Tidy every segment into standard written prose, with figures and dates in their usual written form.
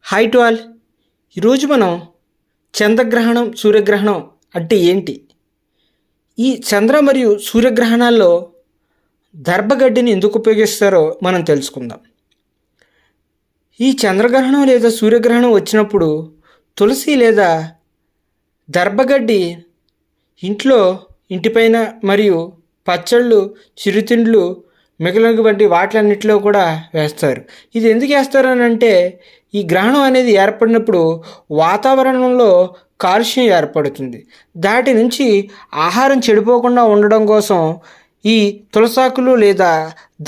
Hi to all. ఈరోజు మనం చంద్రగ్రహణం, సూర్యగ్రహణం అంటే ఏంటి, ఈ చంద్ర మరియు సూర్యగ్రహణాల్లో దర్భగడ్డిని ఎందుకు ఉపయోగిస్తారో మనం తెలుసుకుందాం. ఈ చంద్రగ్రహణం లేదా సూర్యగ్రహణం వచ్చినప్పుడు తులసి లేదా దర్భగడ్డి ఇంటిపైన మరియు పచ్చళ్ళు, చిరుతిండ్లు మిగిలిన వంటి వాటిలన్నిటిలో కూడా వేస్తారు. ఇది ఎందుకు వేస్తారు అని అంటే, ఈ గ్రహణం అనేది ఏర్పడినప్పుడు వాతావరణంలో కాలుష్యం ఏర్పడుతుంది. దాటి నుంచి ఆహారం చెడిపోకుండా ఉండడం కోసం ఈ తులసాకులు లేదా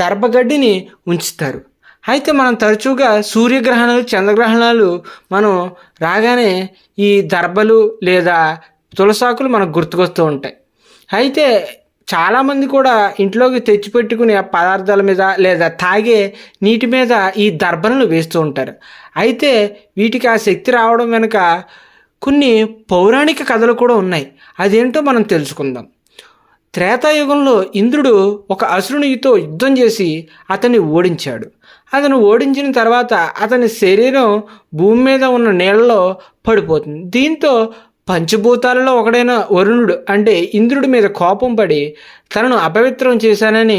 దర్భగడ్డిని ఉంచుతారు. అయితే మనం తరచుగా సూర్యగ్రహణాలు, చంద్రగ్రహణాలు మనం రాగానే ఈ దర్భలు లేదా తులసాకులు మనకు గుర్తుకొస్తూ ఉంటాయి. అయితే చాలామంది కూడా ఇంట్లోకి తెచ్చిపెట్టుకునే పదార్థాల మీద లేదా తాగే నీటి మీద ఈ దర్భలను వేస్తూ ఉంటారు. అయితే వీటికి ఆ శక్తి రావడం వెనుక కొన్ని పౌరాణిక కథలు కూడా ఉన్నాయి. అదేంటో మనం తెలుసుకుందాం. త్రేతాయుగంలో ఇంద్రుడు ఒక అసురునితో యుద్ధం చేసి అతన్ని ఓడించాడు. అతను ఓడించిన తర్వాత అతని శరీరం భూమి మీద ఉన్న నీళ్ళలో పడిపోతుంది. దీంతో పంచభూతాలలో ఒకడైన వరుణుడు అంటే ఇంద్రుడి మీద కోపం పడి తనను అపవిత్రం చేశానని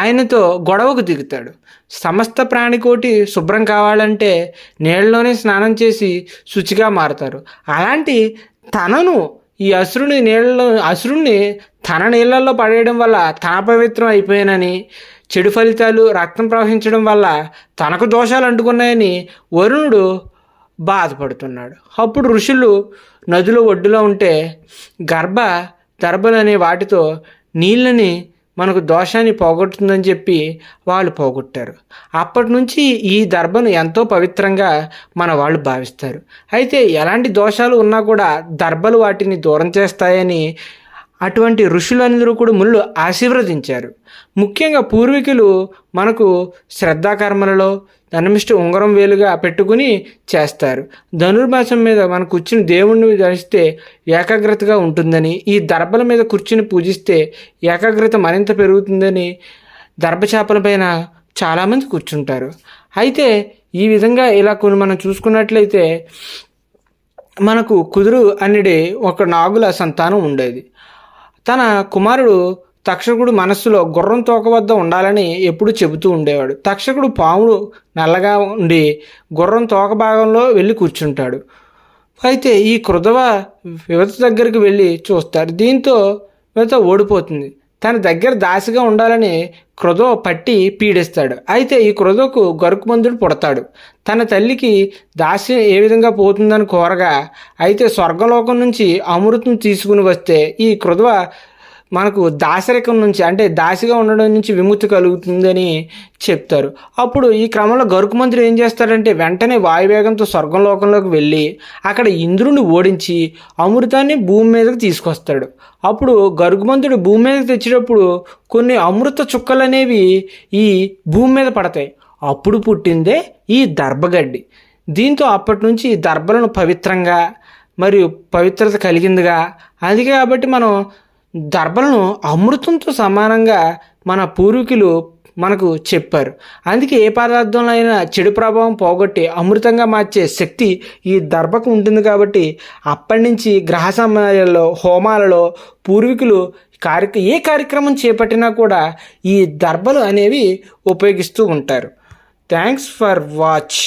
ఆయనతో గొడవకు దిగుతాడు. సమస్త ప్రాణికోటి శుభ్రం కావాలంటే నీళ్ళలోనే స్నానం చేసి శుచిగా మారతారు. అలాంటి తనను ఈ అసురుణ్ణి తన నీళ్ళల్లో పడేయడం వల్ల తన పవిత్రం అయిపోయానని, చెడు ఫలితాలు, రక్తం ప్రవహించడం వల్ల తనకు దోషాలు అంటుకున్నాయని వరుణుడు బాధపడుతున్నాడు. అప్పుడు ఋషులు నదుల ఒడ్డులో ఉంటే దర్భలు అనే వాటితో నీళ్ళని మనకు దోషాన్ని పోగొడుతుందని చెప్పి వాళ్ళు పోగొట్టారు. అప్పటి నుంచి ఈ దర్భను ఎంతో పవిత్రంగా మన వాళ్ళు భావిస్తారు. అయితే ఎలాంటి దోషాలు ఉన్నా కూడా దర్భలు వాటిని దూరం చేస్తాయని అటువంటి ఋషులందరూ కూడా ముళ్ళు ఆశీర్వదించారు. ముఖ్యంగా పూర్వీకులు మనకు శ్రద్ధాకర్మలలో ధనమిష్టి ఉంగరం వేలుగా పెట్టుకుని చేస్తారు. ధనుర్మాసం మీద మనం కూర్చుని దేవుణ్ణి ధరిస్తే ఏకాగ్రతగా ఉంటుందని, ఈ దర్భల మీద కూర్చుని పూజిస్తే ఏకాగ్రత మరింత పెరుగుతుందని దర్భచాపల పైన చాలామంది కూర్చుంటారు. అయితే ఈ విధంగా ఇలా కొన్ని మనం చూసుకున్నట్లయితే మనకు కుదురు అనేది ఒక నాగుల సంతానం ఉండేది. తన కుమారుడు తక్షకుడు మనస్సులో గుర్రం తోక వద్ద ఉండాలని ఎప్పుడూ చెబుతూ ఉండేవాడు. తక్షకుడు పాములు నల్లగా ఉండి గుర్రం తోక భాగంలో వెళ్ళి కూర్చుంటాడు. అయితే ఈ కృదవ యువత దగ్గరికి వెళ్ళి చూస్తాడు. దీంతో యువత ఓడిపోతుంది. తన దగ్గర దాసిగా ఉండాలని క్రొదవ పట్టి పీడిస్తాడు. అయితే ఈ క్రొదవకు గరుకుమంతుడు పుడతాడు. తన తల్లికి దాసి ఏ విధంగా పోతుందని కోరగా, అయితే స్వర్గలోకం నుంచి అమృతం తీసుకుని వస్తే ఈ క్రొదవ మనకు దాసరికం నుంచి అంటే దాసిగా ఉండడం నుంచి విముక్తి కలుగుతుందని చెప్తారు. అప్పుడు ఈ క్రమంలో గరుకుమంతుడు ఏం చేస్తాడంటే వెంటనే వాయువేగంతో స్వర్గంలోకంలోకి వెళ్ళి అక్కడ ఇంద్రుని ఓడించి అమృతాన్ని భూమి మీదకి తీసుకొస్తాడు. అప్పుడు గరుకుమంతుడు భూమి మీదకి తెచ్చేటప్పుడు కొన్ని అమృత చుక్కలు అనేవి ఈ భూమి మీద పడతాయి. అప్పుడు పుట్టిందే ఈ దర్భగడ్డి. దీంతో అప్పటి నుంచి దర్భలను పవిత్రంగా మరియు పవిత్రత కలిగిందిగా, అందుకే కాబట్టి మనం దర్భలను అమృతంతో సమానంగా మన పూర్వీకులు మనకు చెప్పారు. అందుకే ఏ పదార్థంలో అయినా చెడు ప్రభావం పోగొట్టి అమృతంగా మార్చే శక్తి ఈ దర్భకు ఉంటుంది. కాబట్టి అప్పటి నుంచి గ్రహ సమయాల్లో, హోమాలలో పూర్వీకులు ఏ కార్యక్రమం చేపట్టినా కూడా ఈ దర్భలు అనేవి ఉపయోగిస్తూ ఉంటారు. Thanks for watch.